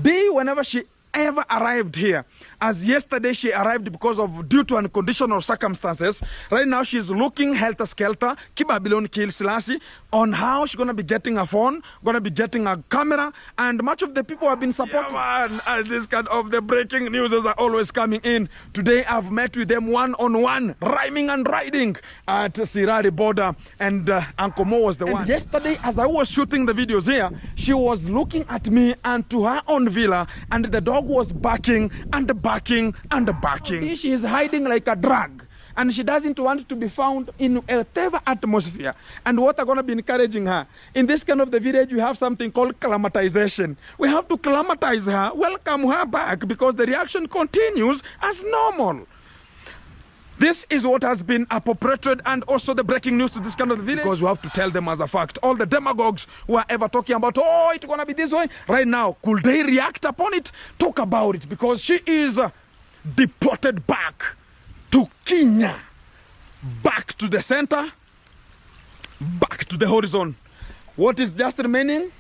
day whenever she ever arrived here, as yesterday she arrived because of due to unconditional circumstances. Right now she's looking helter-skelter, Babylon kill Selassie, on how she's gonna be getting a phone, gonna be getting a camera, and much of the people have been supporting. Yeah, man, as this kind of the breaking news are always coming in. Today I've met with them one-on-one, rhyming and riding at Sirari border, and Uncle Mo was the one. Yesterday, as I was shooting the videos here, she was looking at me and to her own villa, and the dog was barking and barking and barking. She is hiding like a drag, and she doesn't want to be found in whatever atmosphere. And what I'm going to be encouraging her, in this kind of the village, we have something called climatization. We have to climatize her, welcome her back, because the reaction continues as normal. This is what has been appropriated, and also the breaking news to this kind of village, because we have to tell them as a fact. All the demagogues who are ever talking about, oh, it's gonna be this way, right now, could they react upon it? Talk about it, because she is deported back to Kenya, back to the center, back to the horizon. What is just remaining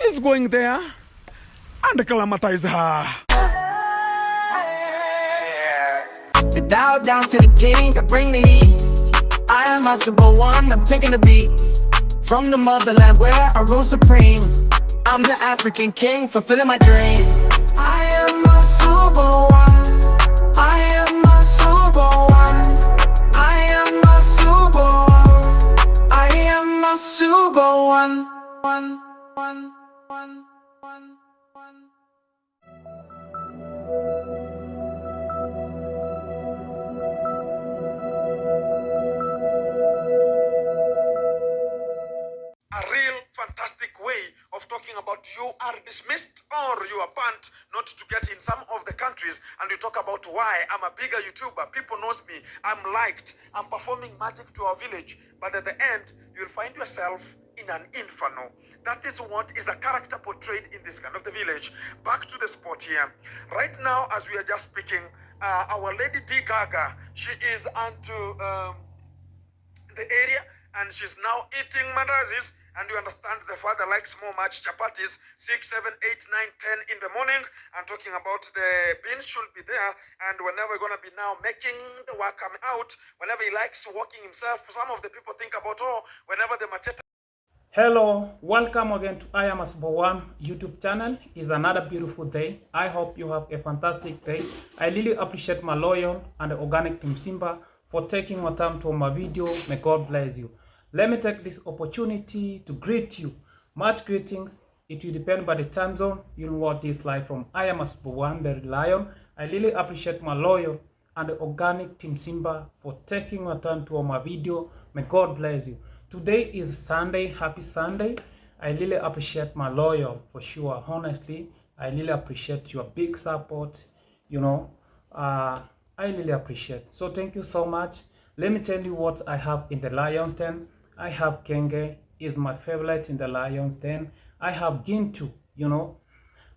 is going there and climatize her. The dial down to the king, I bring the heat. I am masterful one, I'm taking the beat. From the motherland where I rule supreme. I'm the African king, fulfilling my dream. I am a super one. I am a super one. I am a super one. I am a super one. One, one, one, one, one. A real fantastic way of talking about you are dismissed or you are banned not to get in some of the countries, and you talk about why I'm a bigger YouTuber, people knows me, I'm liked, I'm performing magic to our village, but at the end you'll find yourself in an inferno. That is what is a character portrayed in this kind of the village. Back to the spot here. Right now, as we are just speaking, our lady D Gaga, she is onto the area, and she's now eating mandazis. And you understand the father likes more much chapatis, 6, 7, 8, 9, 10 in the morning. I'm talking about the beans should be there. And whenever we're going to be now making the work come out, whenever he likes walking himself, some of the people think about, oh, whenever the machete. Hello, welcome again to I Am a Super One YouTube channel. It's another beautiful day. I hope you have a fantastic day. I really appreciate my loyal and organic Team Simba for taking your time to my video. May God bless you. Let me take this opportunity to greet you. Much greetings. It will depend by the time zone. You know what is like from I Am a Super One, the Lion. I really appreciate my loyal and the organic Team Simba for taking your time to my video. May God bless you. Today is Sunday. Happy Sunday. I really appreciate my loyal for sure. Honestly, I really appreciate your big support. You know, I really appreciate. So thank you so much. Let me tell you what I have in the Lion's Den. I have Kenge, is my favorite in the Lion's Den. I have Gintu, you know.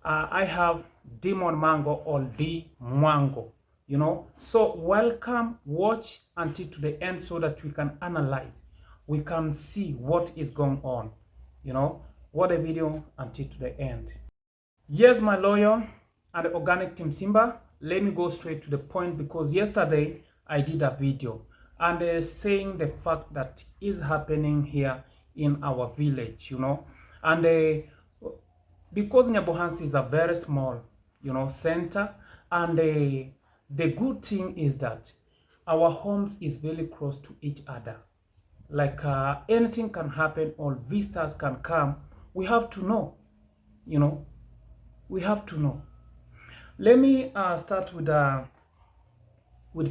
I have Demon Mango or D Mango, you know. So welcome, watch until to the end so that we can analyze. We can see what is going on, you know. What a video until to the end. Yes, my loyal and the organic Team Simba. Let me go straight to the point, because yesterday I did a video and saying the fact that is happening here in our village, you know. And because Nyabohanse is a very small, you know, center, and the good thing is that our homes is very close to each other. Like anything can happen, or visitors can come. We have to know, you know. We have to know. Let me start with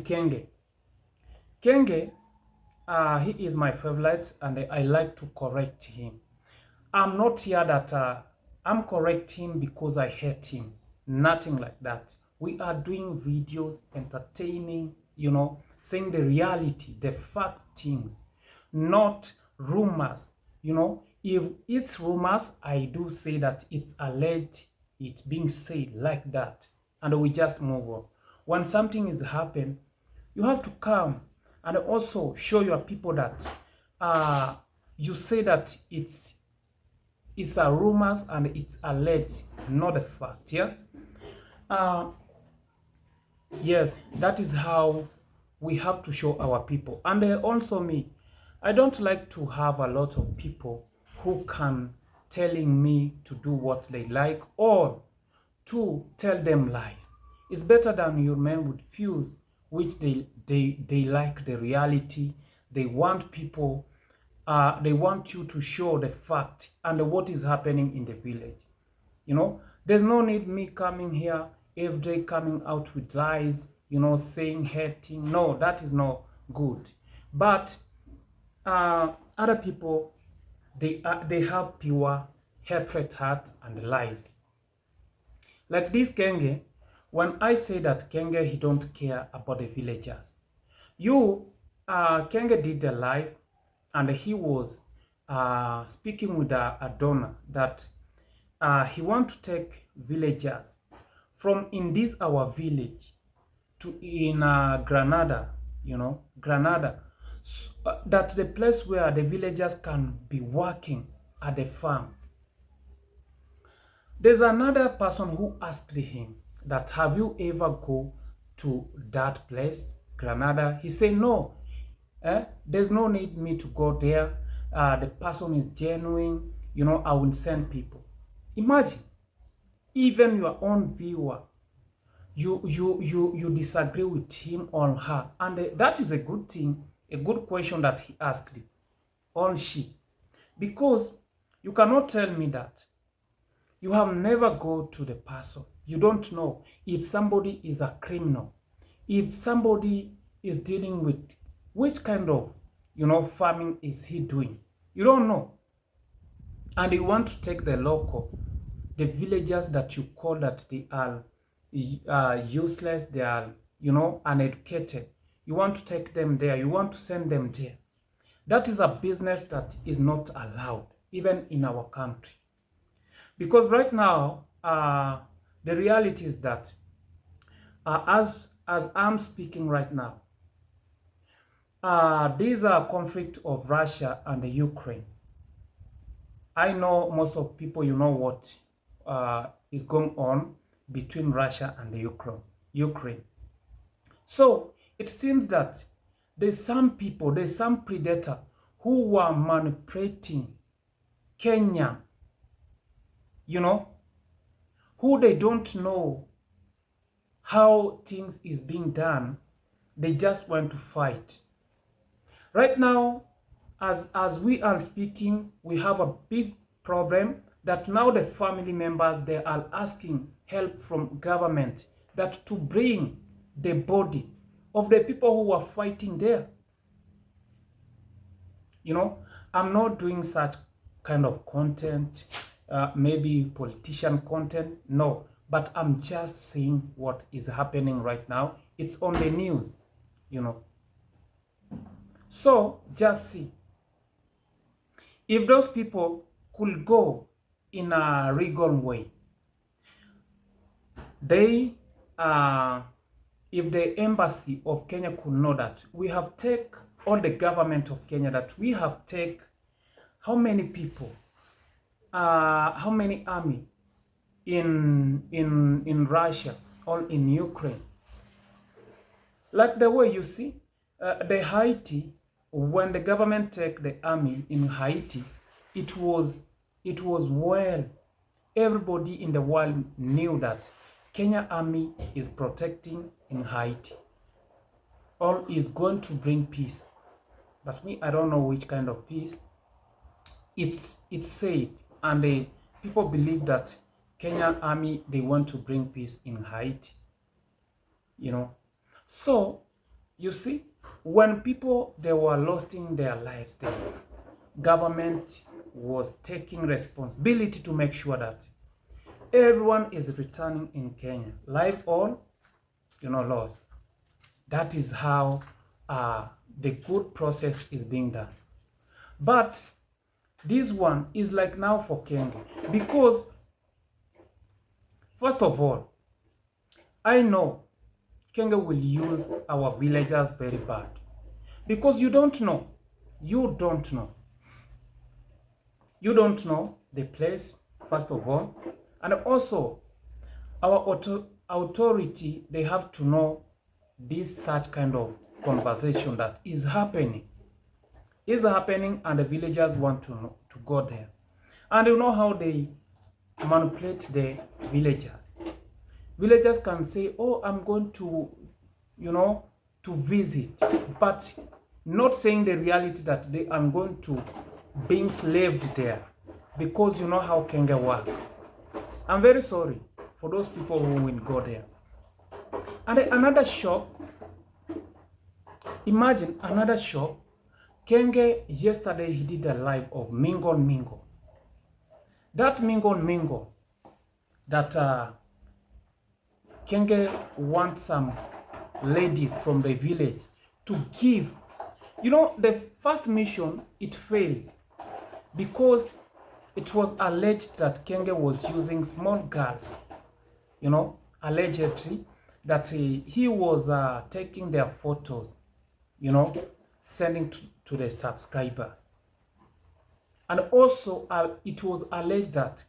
Kenge. Kenge, he is my favorite, and I like to correct him. I'm not here that I'm correcting him because I hate him. Nothing like that. We are doing videos, entertaining, you know, saying the reality, the fact things, not rumors. You know, if it's rumors, I do say that it's alleged, it's being said like that, and we just move on. When something is happened, you have to come and also show your people that you say that it's It's a rumors and it's alleged, not a fact. Yeah. Yes, that is how we have to show our people. And also me, I don't like to have a lot of people who can telling me to do what they like or to tell them lies. It's better than you men with views which they like the reality. They want people, they want you to show the fact and what is happening in the village. You know, there's no need me coming here every day coming out with lies, you know, saying hating. No, that is not good. But other people, they have pure hatred heart and lies. Like this Kenge, when I say that Kenge, he don't care about the villagers. Kenge did a live and he was speaking with a donor that he want to take villagers from in this our village to in Granada, you know, Granada, that the place where the villagers can be working at the farm. There's another person who asked him that, have you ever go to that place, Granada? He said, no, there's no need me to go there. The person is genuine, you know, I will send people. Imagine, even your own viewer, you disagree with him or her. And that is a good thing, a good question that he asked on she. Because you cannot tell me that you have never go to the person. You don't know if somebody is a criminal, if somebody is dealing with which kind of, you know, farming is he doing. You don't know. And you want to take the local, the villagers that you call that they are useless, they are, you know, uneducated. You want to take them there. You want to send them there. That is a business that is not allowed, even in our country. Because right now, the reality is that as I'm speaking right now, these are conflict of Russia and the Ukraine. I know most of people, you know what is going on between Russia and the Ukraine. So it seems that there's some people, there's some predator who were manipulating Kenya, you know, who they don't know how things is being done. They just want to fight. Right now, as we are speaking, we have a big problem that now the family members, they are asking help from government that to bring the body of the people who are fighting there. You know, I'm not doing such kind of content, maybe politician content, no, but I'm just saying what is happening right now. It's on the news, you know. So just see, if those people could go in a legal way, they if the embassy of Kenya could know that we have take all the government of Kenya, that we have take how many people, how many army in Russia or in Ukraine. Like the way you see, the Haiti, when the government take the army in Haiti, it was well, everybody in the world knew that Kenya army is protecting in Haiti. All is going to bring peace. But me, I don't know which kind of peace. It's said, and the people believe that Kenyan army, they want to bring peace in Haiti. You know. So, you see, when people, they were losing their lives there, government was taking responsibility to make sure that everyone is returning in Kenya, life all, you know, lost. That is how the good process is being done. But this one is like now for Kenya, because first of all, I know Kenya will use our villagers very bad, because you don't know the place, first of all, and also our authority, they have to know this such kind of conversation that is happening, and the villagers want to go there. And you know how they manipulate the villagers. Villagers can say, oh, I'm going to, to visit, but not saying the reality that they are going to be enslaved there, because you know how Kenge work. I'm very sorry for those people who will go there. And another shock, imagine another shock. Kenge, yesterday he did a live of mingle. That mingle, that Kenge wants some ladies from the village to give. The first mission, it failed because it was alleged that Kenge was using small girls, allegedly, that he was taking their photos, sending to the subscribers. And also, it was alleged that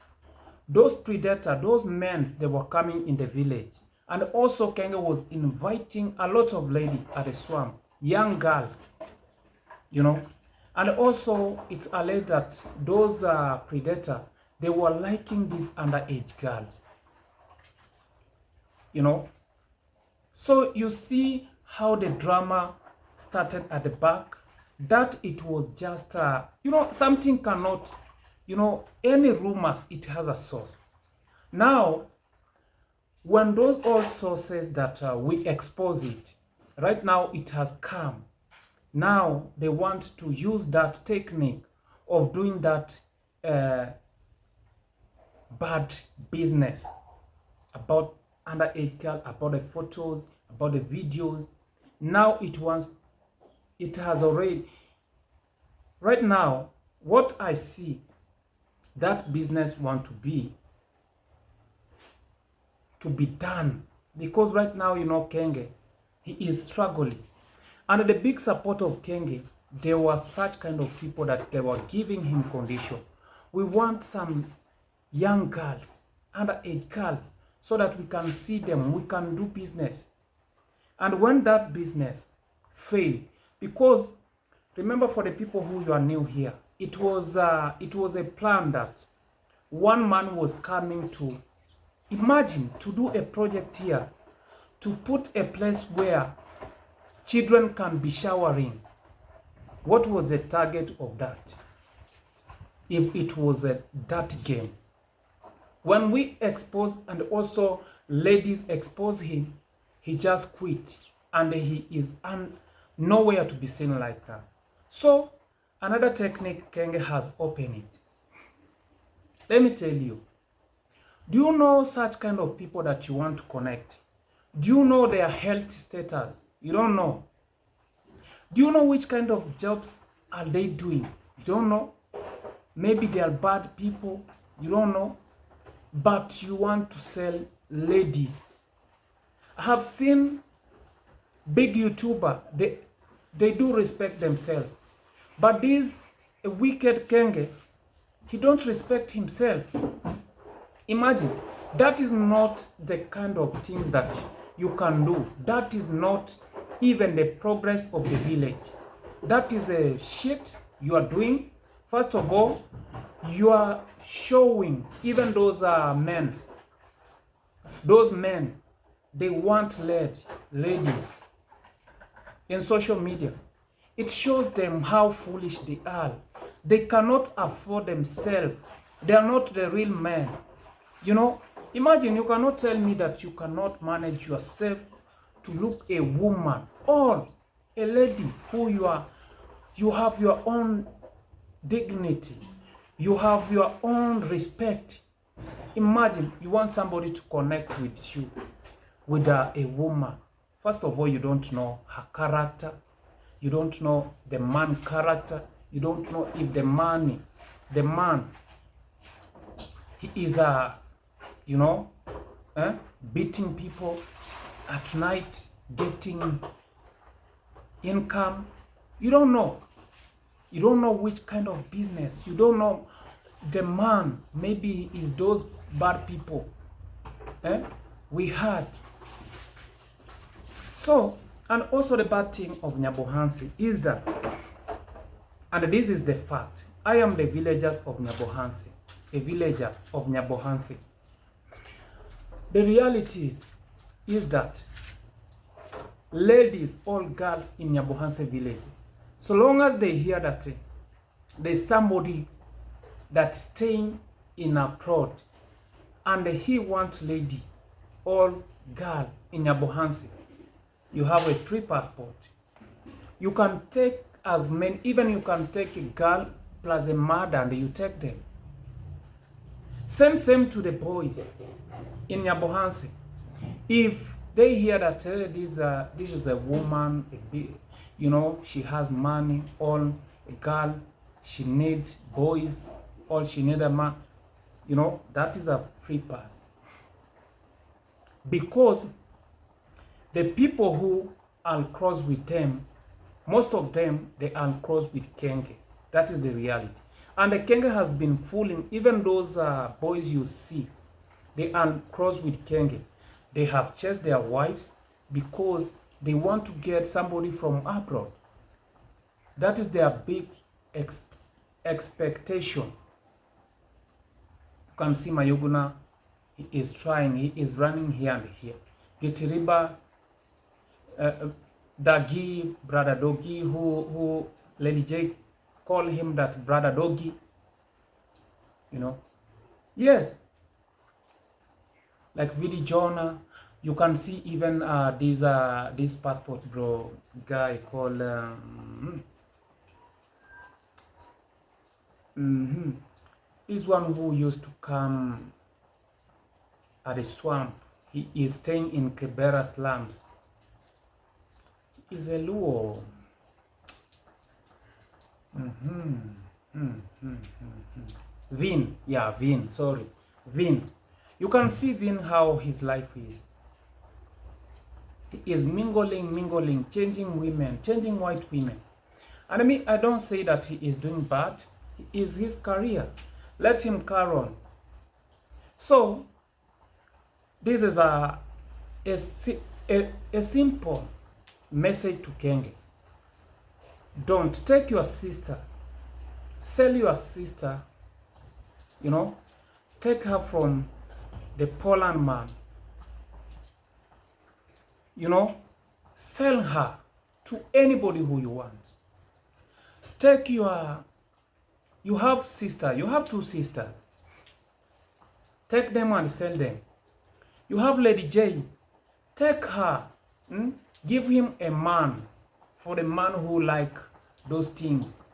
those predators, those men, they were coming in the village. And also, Kenge was inviting a lot of ladies at the swamp, young girls, And also, it's alleged that those predators, they were liking these underage girls, So you see how the drama started at the back, that it was just, something cannot, any rumors, it has a source. Now, when those old sources that we expose it, right now it has come. Now they want to use that technique of doing that bad business about underage girl, about the photos, about the videos. Now it has already, right now, what I see, that business want to be done, because right now, Kenge, he is struggling. And the big support of Kenge, there were such kind of people that they were giving him condition. We want some young girls, underage girls, so that we can see them, we can do business. And when that business failed, because remember, for the people who are new here, it was a plan that one man was coming to, imagine, to do a project here, to put a place where children can be showering. What was the target of that? If it was a dirty game. When we exposed, and also ladies exposed him, he just quit, and he is nowhere to be seen like that. So another technique Kenge has opened it. Let me tell you, do you know such kind of people that you want to connect? Do you know their health status? You don't know. Do you know which kind of jobs are they doing? You don't know. Maybe they are bad people. You don't know. But you want to sell ladies. I have seen big YouTuber, they do respect themselves. But this wicked Kenge, he don't respect himself. Imagine, that is not the kind of things that you can do. That is not even the progress of the village. That is a shit you are doing. First of all, you are showing even those men. Those men, they want ladies in social media. It shows them how foolish they are. They cannot afford themselves. They are not the real men. Imagine, you cannot tell me that you cannot manage yourself to look a woman or a lady who you have your own dignity. You have your own respect. Imagine you want somebody to connect with you, with a woman. First of all, you don't know her character. You don't know the man's character. You don't know if the man, he is beating people at night, getting income. You don't know. You don't know which kind of business. You don't know the man, maybe he is those bad people. We had. So, and also the bad thing of Nyabohanse is that, and this is the fact, I am the villagers of Nyabohanse, a villager of Nyabohanse. The reality is that ladies, all girls in Nyabohanse village, so long as they hear that there's somebody that's staying in abroad and he wants lady, all girl in Nyabohanse, you have a free passport. You can take as many, even you can take a girl plus a mother and you take them. Same to the boys in Nyabohanse. If they hear that this is a woman, you know, she has money, all a girl, she needs boys, all she needs a man, you know, that is a free pass. Because the people who are cross with them, most of them, they are cross with Kenge. That is the reality. And the Kenge has been fooling, even those boys you see, they are cross with Kenge. They have chased their wives because they want to get somebody from abroad. That is their big expectation. You can see Mayoguna, he is trying, he is running here and here. Getiriba, Dagi, Brother Doggy, who Lady J call him that Brother Doggy, you know. Yes, like Vidi Jonah, you can see even this passport bro guy called this one who used to come at the swamp. He is staying in Kibera slums. He is a Luo. Vin, yeah, Vin, sorry. Vin. You can see Vin how his life is. He is mingling, changing women, changing white women. And I mean, I don't say that he is doing bad. It is his career. Let him carry on. So, this is a simple message to Kenge. Don't take your sister, sell your sister, you know, take her from the Poland man, you know, sell her to anybody who you want. Take your, you have sister, you have two sisters, take them and sell them. You have Lady J, take her, give him a man for the man who like those things,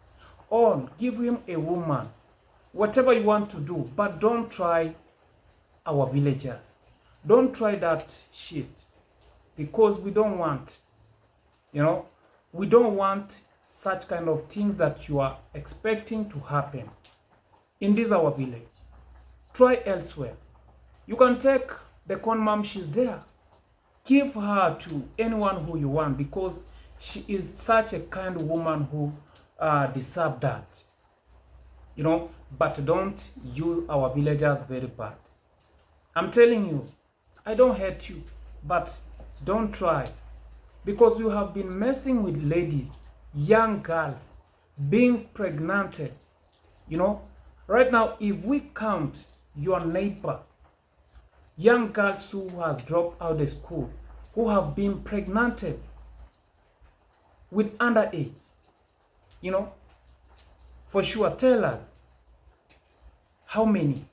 or give him a woman, whatever you want to do, but don't try our villagers. Don't try that shit, because we don't want, you know, we don't want such kind of things that you are expecting to happen in this our village. Try elsewhere. You can take the con mom, she's there. Give her to anyone who you want, because she is such a kind woman who deserves that. You know, but don't use our villagers very bad. I'm telling you, I don't hate you, but don't try. Because you have been messing with ladies, young girls, being pregnant. You know, right now, if we count your neighbor, young girls who has dropped out of school, who have been pregnant with underage, you know, for sure, tell us how many.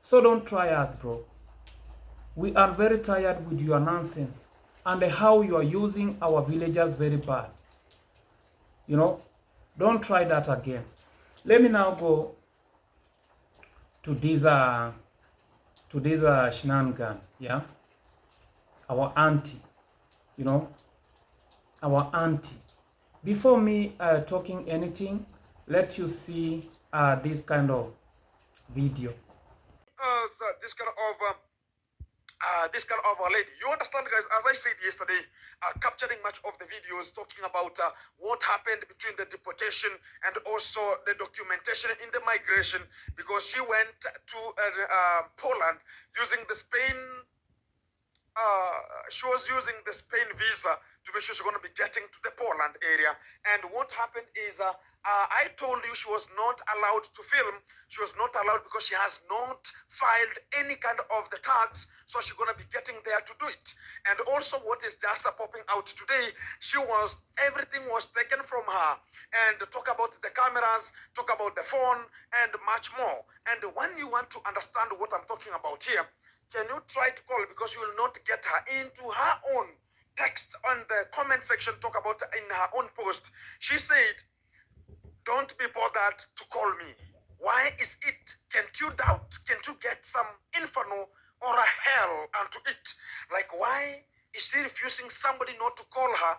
So don't try us, bro. We are very tired with your nonsense and how you are using our villagers very bad. You know, don't try that again. Let me now go to this shenanigan, yeah? Our auntie, you know, our auntie. Before me talking anything, let you see this kind of video. This kind of this kind of a lady. You understand, guys, as I said yesterday, capturing much of the videos talking about what happened between the deportation and also the documentation in the migration, because she went to Poland using the Spain she was using the Spain visa to make sure she's going to be getting to the Poland area. And what happened is, I told you she was not allowed to film. She was not allowed because she has not filed any kind of the tax. So she's going to be getting there to do it. And also what is just popping out today, everything was taken from her. And talk about the cameras, talk about the phone, and much more. And when you want to understand what I'm talking about here, can you try to call, because you will not get her into her own text on the comment section, talk about in her own post. She said, don't be bothered to call me. Why is it? Can't you doubt? Can't you get some inferno or a hell unto it? Like, why is she refusing somebody not to call her?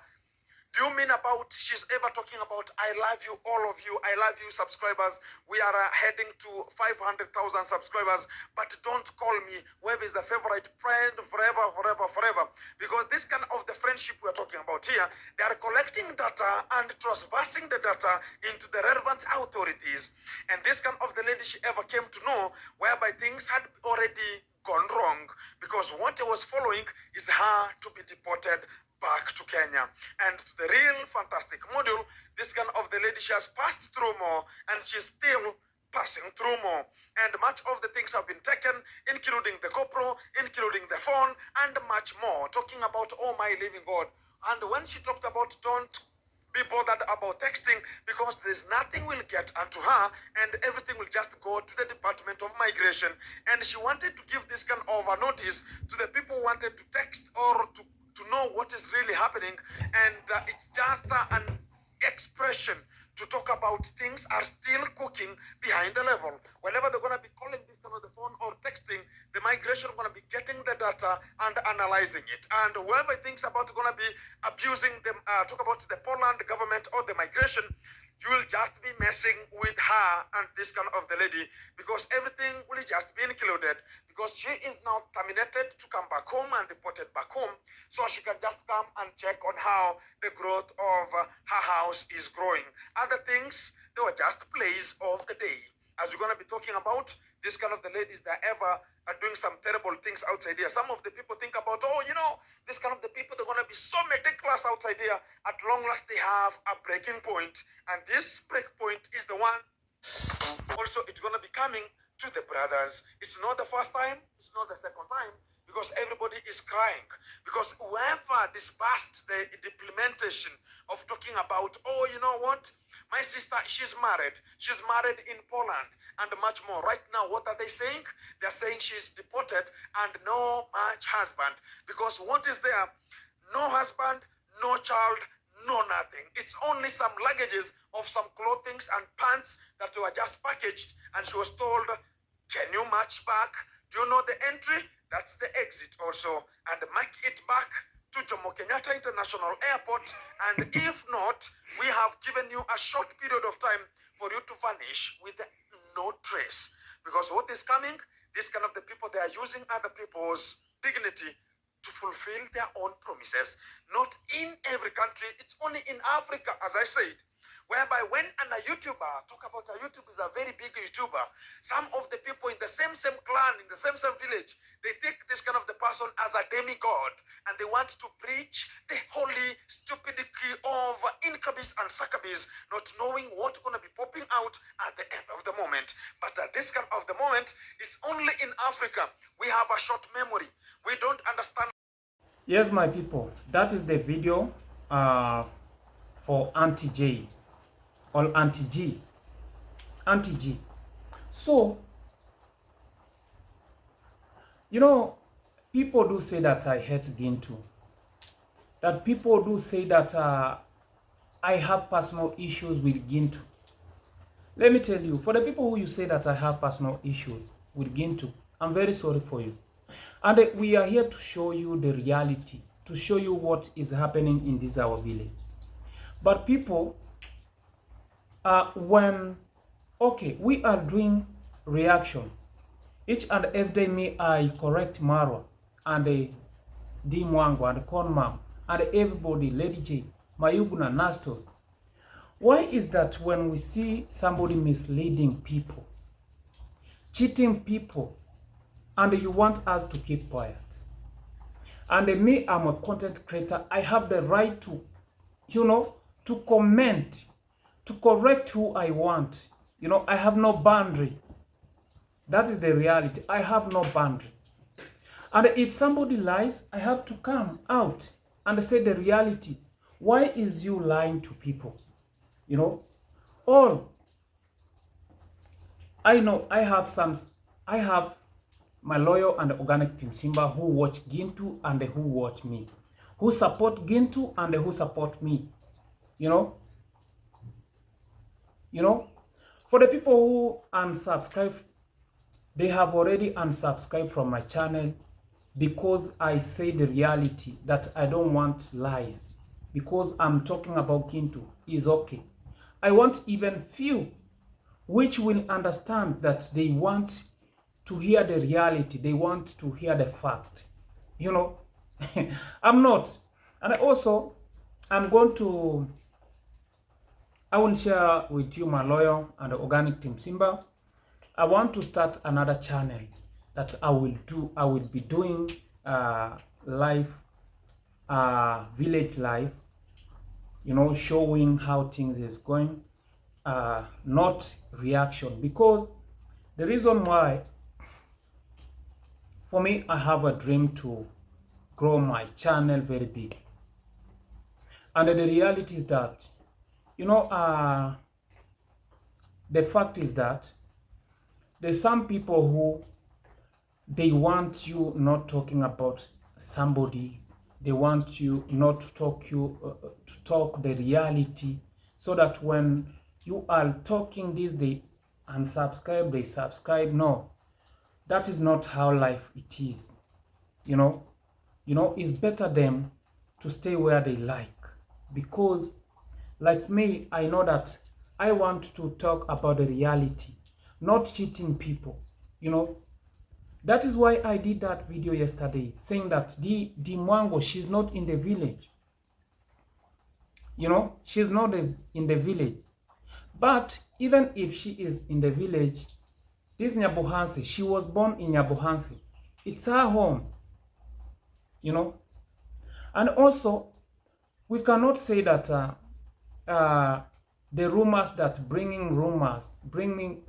Do you mean about she's ever talking about, I love you, all of you, I love you, subscribers. We are heading to 500,000 subscribers, but don't call me. Whoever is the favorite friend forever, forever, forever. Because this kind of the friendship we're talking about here, they are collecting data and transversing the data into the relevant authorities. And this kind of the lady she ever came to know, whereby things had already gone wrong, because what I was following is her to be deported back to Kenya. And to the real fantastic module, this kind of the lady, she has passed through more, and she's still passing through more. And much of the things have been taken, including the GoPro, including the phone, and much more. Talking about, oh my living God. And when she talked about don't be bothered about texting, because there's nothing will get unto her, and everything will just go to the Department of Migration. And she wanted to give this kind of a notice to the people who wanted to text or to know what is really happening. And it's just an expression to talk about things are still cooking behind the level. Whenever they're going to be calling this on the phone or texting, the migration are going to be getting the data and analyzing it. And whoever thinks about going to be abusing them, talk about the Poland government or the migration, you will just be messing with her and this kind of the lady, because everything will just be included, because she is now terminated to come back home and deported back home, so she can just come and check on how the growth of her house is growing. Other things, they were just plays of the day. As we're going to be talking about, this kind of the ladies that ever are doing some terrible things outside here. Some of the people think about, oh, you know, this kind of the people, they're going to be so meticulous outside here. At long last, they have a breaking point. And this break point is the one also it's going to be coming to the brothers. It's not the first time. It's not the second time. Because everybody is crying. Because whoever disbursed the implementation of talking about, oh, you know what? My sister, she's married. She's married in Poland and much more. Right now, what are they saying? They're saying she's deported and no much husband. Because what is there? No husband, no child, no nothing. It's only some luggages of some clothing and pants that were just packaged. And she was told, can you match back? Do you know the entry? That's the exit also. And make it back to Jomo Kenyatta International Airport. And if not, we have given you a short period of time for you to vanish with no trace. Because what is coming, this kind of the people, they are using other people's dignity to fulfill their own promises. Not in every country, it's only in Africa, as I said. Whereby when a YouTuber, talk about a YouTuber is a very big YouTuber, some of the people in the same clan, in the same village, they take this kind of the person as a demigod, and they want to preach the holy stupidity of incubus and succubus, not knowing what's going to be popping out at the end of the moment. But at this kind of the moment, it's only in Africa. We have a short memory. We don't understand. Yes, my people, that is the video for Auntie J. Or Auntie G. Auntie G. So, you know, people do say that I hate Gintu. That people do say that I have personal issues with Gintu. Let me tell you, for the people who you say that I have personal issues with Gintu, I'm very sorry for you. And we are here to show you the reality, to show you what is happening in this our village. But people, we are doing reaction. Each and every day, I correct Marwa. and D Mwango and Con Mom and everybody, Lady J, Mayuguna, Nasto. Why is that when we see somebody misleading people, cheating people, and you want us to keep quiet? And me, I'm a content creator. I have the right to, to comment, to correct who I want. I have no boundary. That is the reality. I have no boundary. And if somebody lies, I have to come out and say the reality. Why is you lying to people? All I know, I have my loyal and organic team Simba who watch Gintu and who watch me, who support Gintu and who support me. For the people who unsubscribe, they have already unsubscribed from my channel because I say the reality, that I don't want lies. Because I'm talking about Gintu is okay. I want even few which will understand that they want to hear the reality. They want to hear the fact. I'm not. And also, I will share with you my loyal and organic team Simba. I want to start another channel that I will be doing live, village life, showing how things is going, not reaction. Because the reason why, for me, I have a dream to grow my channel very big. And the reality is that, the fact is that there's some people who they want you not talking about somebody. They want you not to talk the reality, so that when you are talking this, they unsubscribe, they subscribe. No, that is not how life it is. It's better them to stay where they like. Because like me, I know that I want to talk about the reality, not cheating people. That is why I did that video yesterday, saying that the Mwango, she's not in the village. She's not in the village. But even if she is in the village, this Nyabohanse, she was born in Nyabohanse. It's her home. And also, we cannot say that the rumors that bring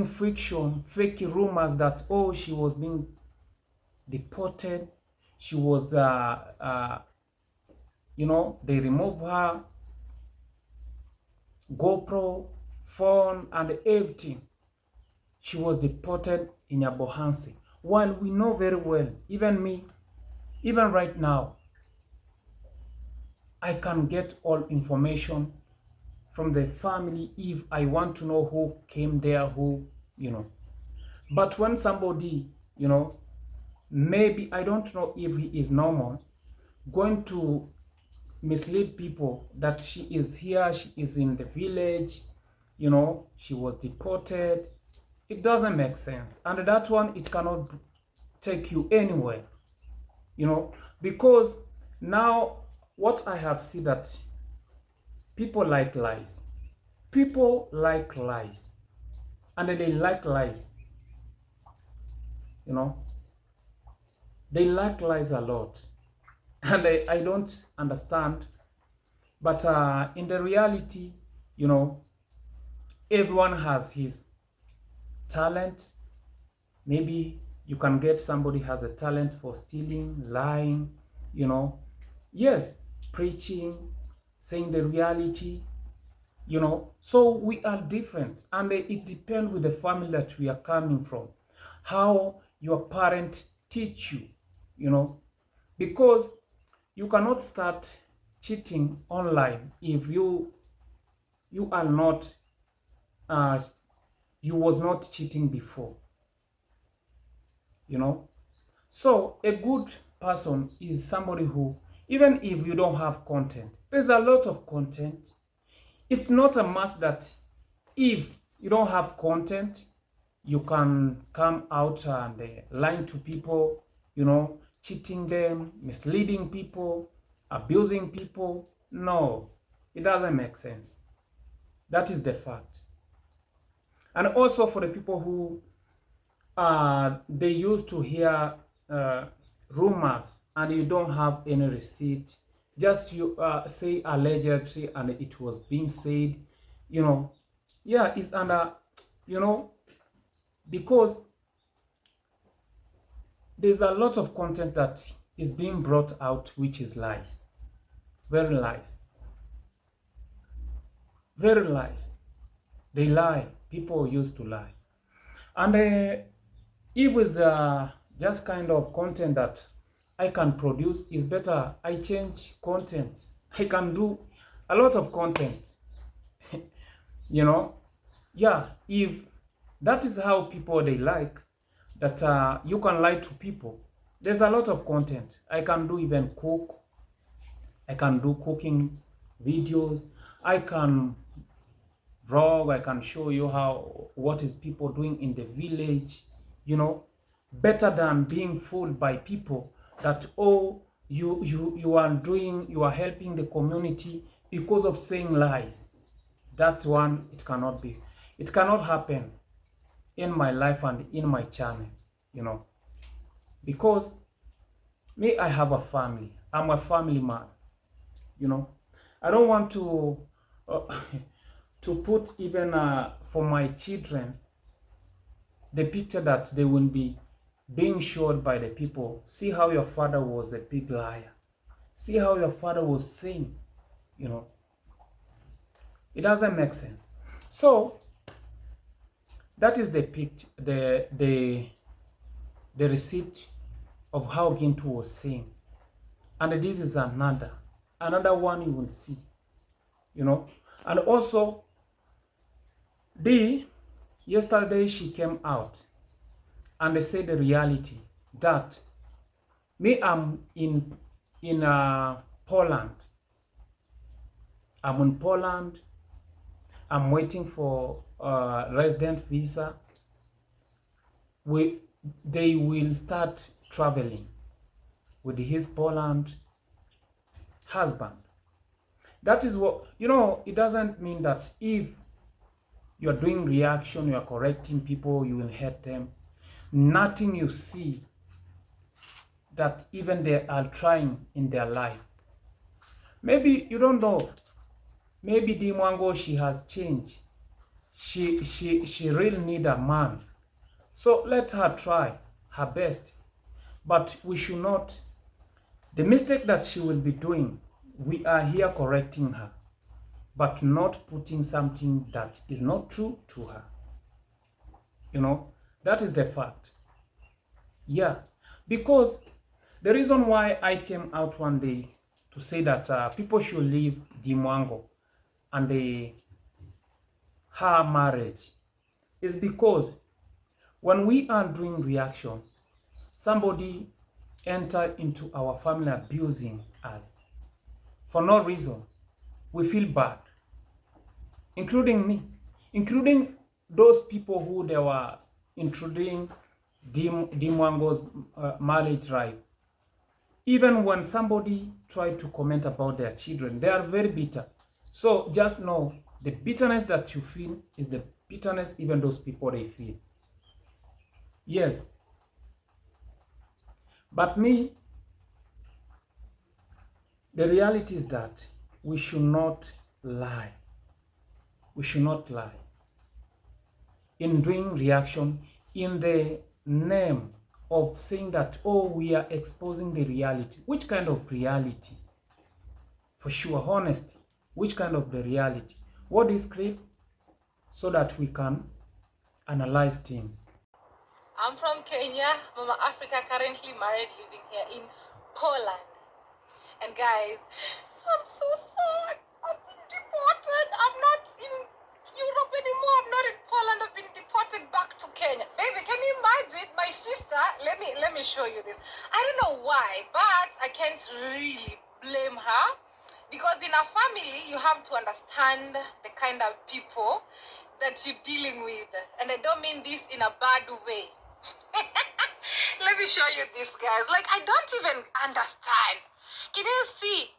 friction, fake rumors that, oh, she was being deported, she was, they remove her GoPro, phone, and everything. She was deported in Nyabohanse. While we know very well, even me, even right now, I can get all information from the family if I want to know who came there, But when somebody, maybe I don't know if he is normal, going to mislead people that she is here, she is in the village, she was deported, it doesn't make sense. And that one, it cannot take you anywhere, because now what I have seen that people like lies. People like lies. And they like lies. They like lies a lot. And I don't understand. But in the reality, everyone has his talent. Maybe you can get somebody has a talent for stealing, lying, Yes, preaching, saying the reality, So we are different, and it depends with the family that we are coming from, how your parents teach you, because you cannot start cheating online if you are not, you was not cheating before, So a good person is somebody who, even if you don't have content, there's a lot of content. It's not a must that if you don't have content, you can come out and lie to people, cheating them, misleading people, abusing people. No, it doesn't make sense. That is the fact. And also for the people who they used to hear rumors and you don't have any receipt, just you say allegedly and it was being said, you know, yeah, it's under, you know, because there's a lot of content that is being brought out which is lies, very lies, very lies. They lie. People used to lie. And it was just kind of content that I can produce is better. I change content. I can do a lot of content. You know, yeah, if that is how people they like, that you can lie to people. There's a lot of content. I can do even cook. I can do cooking videos. I can vlog. I can show you what is people doing in the village, you know, better than being fooled by people that, oh, you are helping the community because of saying lies. That one, it cannot be. It cannot happen in my life and in my channel, you know, because me, I have a family. I'm a family man, you know. I don't want to to put even for my children the picture that they will be being showed by the people. See how your father was a big liar. See how your father was saying, you know. It doesn't make sense. So that is the picture, the receipt of how Gintu was saying. And this is another one you will see, you know. And also yesterday she came out and they said the reality that me, I'm in Poland. I'm in Poland. I'm waiting for resident visa. They will start traveling with his Poland husband. That is what, you know, it doesn't mean that if you are doing reaction, you are correcting people, you will hurt them. Nothing you see that even they are trying in their life. Maybe you don't know. Maybe Dimwango, she has changed. She really need a man. So let her try her best. But we should not. The mistake that she will be doing, we are here correcting her, but not putting something that is not true to her. You know, that is the fact. Yeah, because the reason why I came out one day to say that people should leave Dimwango and her marriage is because when we are doing reaction, somebody enter into our family abusing us for no reason. We feel bad, including me, including those people who they were intruding Dimwango's marriage right. Even when somebody tried to comment about their children, they are very bitter. So just know the bitterness that you feel is the bitterness even those people they feel. Yes. But me, the reality is that we should not lie. We should not lie. In doing reaction, in the name of saying that, oh, we are exposing the reality. Which kind of reality? For sure, honesty. Which kind of the reality? What is great? So that we can analyze things. I'm from Kenya, Mama Africa, currently married, living here in Poland. And guys, I'm so sad. I've been deported. I'm not in Europe anymore. I'm not in Poland. I've been deported back to Kenya. Baby, can you imagine? My sister, let me show you this. I don't know why, but I can't really blame her. Because in a family, you have to understand the kind of people that you're dealing with. And I don't mean this in a bad way. Let me show you this, guys. Like, I don't even understand. Can you see?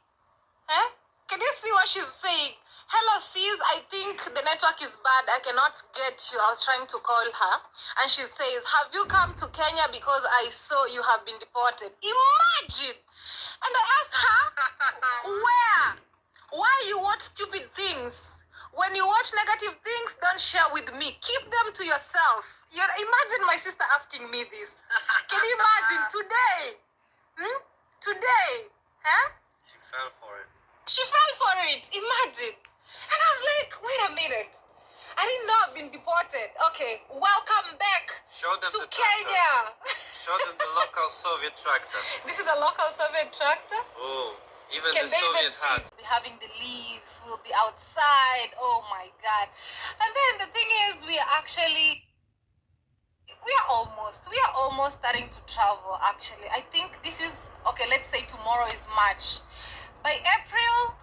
Huh? Can you see what she's saying? Hello, sis. I think the network is bad. I cannot get you. I was trying to call her. And she says, have you come to Kenya because I saw you have been deported? Imagine. And I asked her, where? Why you watch stupid things? When you watch negative things, don't share with me. Keep them to yourself. Imagine my sister asking me this. Can you imagine? Today. Today. Huh? She fell for it. She fell for it. Imagine. And I was like, wait a minute. I didn't know I've been deported. Okay, welcome back Show them to the tractor. Kenya. Show them the local Soviet tractor. This is a local Soviet tractor. Oh, even Can the they even Soviet see? had. We're having the leaves. We'll be outside. Oh my God. And then the thing is, we are almost starting to travel. Actually, I think this is okay. Let's say tomorrow is March. By April,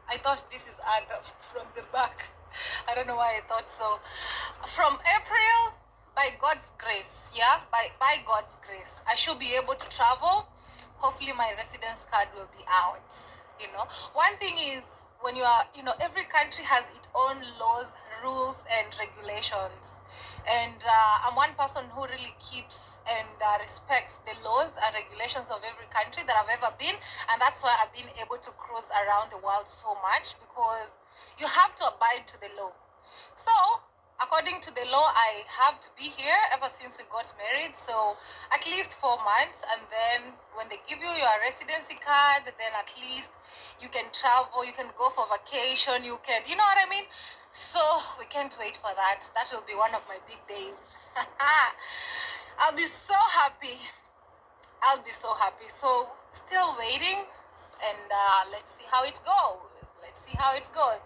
I thought this is Anna from the back. I don't know why I thought so. From April, by God's grace, by God's grace, I should be able to travel. Hopefully my residence card will be out. One thing is, when you are, every country has its own laws, rules, and regulations. And I'm one person who really keeps and respects the laws and regulations of every country that I've ever been. And that's why I've been able to cruise around the world so much, because you have to abide to the law. So, according to the law, I have to be here ever since we got married. So, at least 4 months. And then when they give you your residency card, then at least you can travel, you can go for vacation, you can, you know what I mean? So we can't wait for that. That will be one of my big days. I'll be so happy. So still waiting, and let's see how it goes.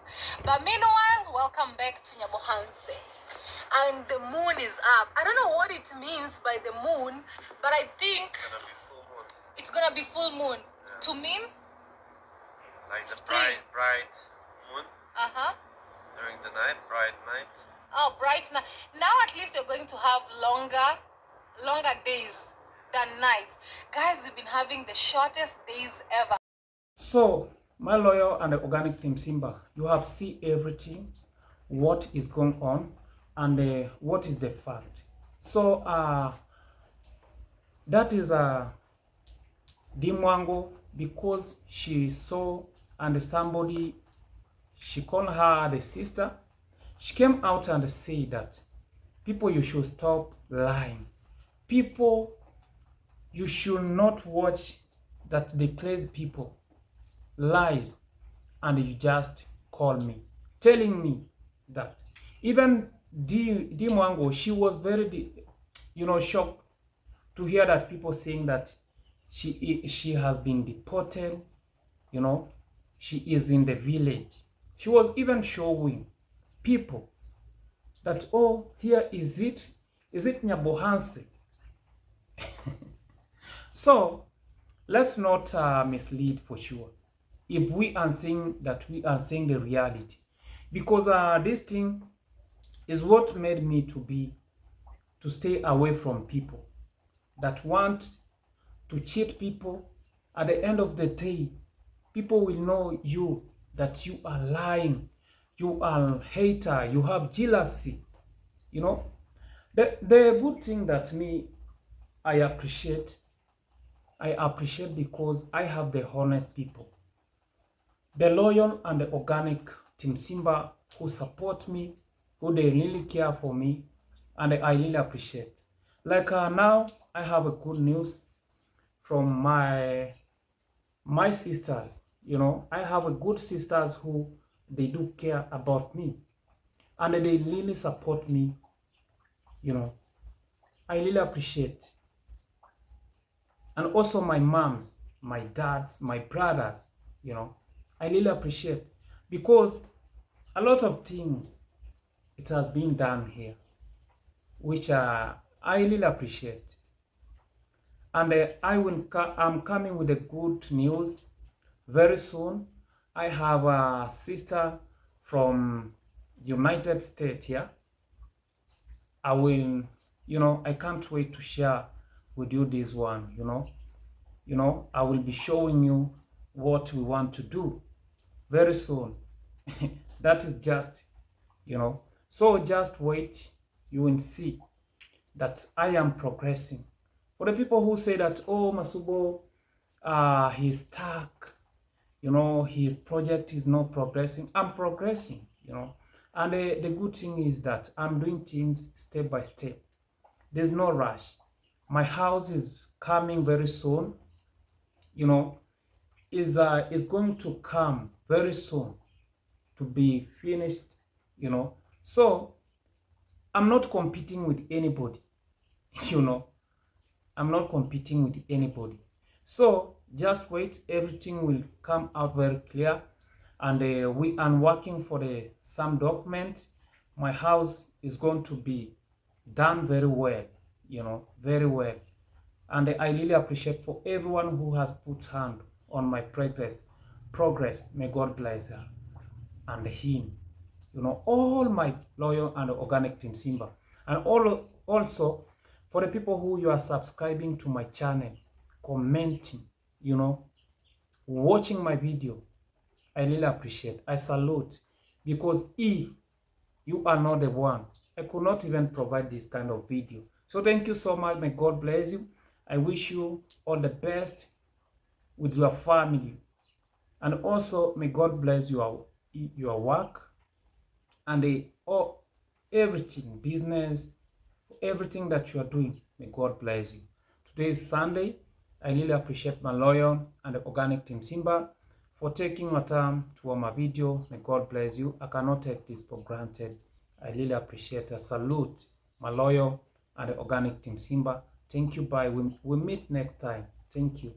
But meanwhile, welcome back to Nyabohanse. And the moon is up. I don't know what it means by the moon, but I think It's gonna be full moon. it's gonna be full moon. Yeah. To mean? Like the Spring. bright moon Uh-huh. during the night, bright night. Oh, bright now. Now at least you're going to have longer days than nights. Guys, we've been having the shortest days ever. So, my loyal and the organic team Simba, you have seen everything, what is going on, and what is the fact. So, that is Dimwango, because she saw and somebody, she called her the sister. She came out and said that people, you should stop lying. People, you should not watch that they praise people lies, and you just call me telling me that. Even Dimwango, she was very shocked to hear that people saying that she has been deported, she is in the village. She was even showing people that, oh, here is it Nyabohanse. So let's not mislead for sure. If we are saying that, we are saying the reality, because this thing is what made me to stay away from people that want to cheat people. At the end of the day, people will know you, that you are lying, you are a hater, you have jealousy. The good thing that I appreciate because I have the honest people, the loyal and the organic Team Simba, who support me, who they really care for me, and I really appreciate. Like now, I have a good news from my sisters. I have a good sisters who they do care about me, and they really support me. I really appreciate. And also my moms, my dads, my brothers, I really appreciate, because a lot of things it has been done here, which I really appreciate. And I'm coming with a good news very soon. I have a sister from United States here. I can't wait to share we do this one, I will be showing you what we want to do very soon. That is just, so just wait, you will see that I am progressing. For the people who say that, oh, Masubo, he's stuck, his project is not progressing, I'm progressing, and the good thing is that I'm doing things step by step. There's no rush. My house is coming very soon, is going to come very soon to be finished, so I'm not competing with anybody. I'm not competing with anybody. So just wait, everything will come out very clear. And we are working for some document. My house is going to be done very well, very well. And I really appreciate for everyone who has put hand on my progress. May God bless her and him. All my loyal and organic team Simba. And also for the people who you are subscribing to my channel, commenting, watching my video, I really appreciate. I salute, because if you are not the one, I could not even provide this kind of video. So thank you so much. May God bless you. I wish you all the best with your family, and also may God bless your work and everything, business, everything that you are doing. May God bless you. Today is Sunday. I really appreciate my loyal and the organic team Simba for taking your time to watch my video. May God bless you. I cannot take this for granted. I really appreciate it. Salute my loyal and the organic team Simba. Thank you. Bye. We meet next time. Thank you.